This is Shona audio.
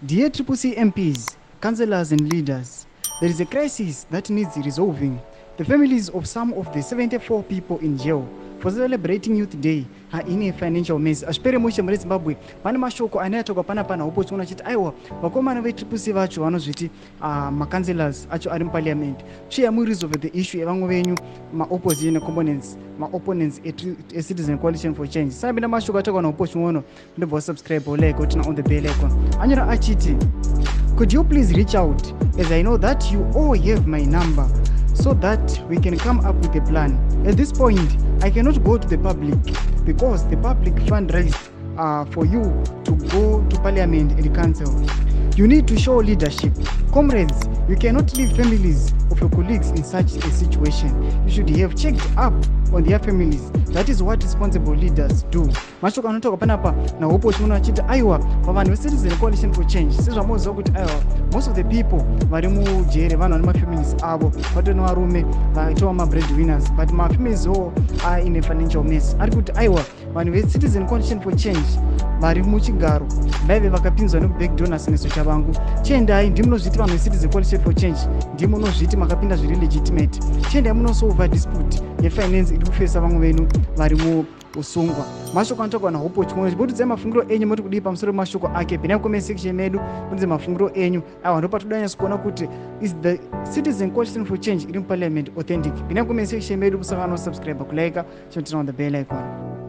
Dear CCC MPs, councillors and leaders, there is a crisis that needs resolving. The families of some of the 74 people in jail for celebrating Youth Day are in a financial mess. Ashpere mushe muri Zimbabwe pane mashoko anayatoka pana upo chiona chiti aiwa vakomana veCCC vacho vanozviti councillors acho ari muparliament chiya mu resolve the issue yevamwe venyu opposition components opponents a citizen coalition for change. Sabina mashoko atoka na upo chiona ndibva subscribe like utina on the bell icon anyora achiti, could you please reach out, as I know that you all have my number, so that we can come up with a plan. At this point, I cannot go to the public because the public fundraised for you to go to parliament and council. You need to show leadership. Comrades, you cannot leave families of your colleagues in such a situation. You should have checked up on their families. That is what responsible leaders do. Mashoko anotoka panapa na upo chimuna chiti aiwa pavanhu veCitizen Coalition for Change sezvamuziva kuti aiwa most of the people vari mujere vanhu vane mafamilies avo vatona varume vaitova mabreadwinners, but mafamilies wo are in a financial mess. Ari kuti aiwa vanhu veCitizen Coalition for Change vari muchigaro vaive vakapinzwa nekubackdonors nesu chavangu chiendai ndimunozviti vanhu veCitizen Coalition for Change ndimunozviti makapinda zviri legitimate. Chiendai munosolva dispute yefinance iri kufesa vamwe venyu vari usungwa. Mashoko anotoka na upo chimwe chibudzai mafungiro enyu muri kudii pamusoro mashoko ake pene comment section medu kudze mafungiro enyu awa ndo patodanyasa kuona kuti is the Citizen Coalition for Change iri muparliament authentic. Pene comment section medu kusangana no subscribe kulike chotina on the bell icon.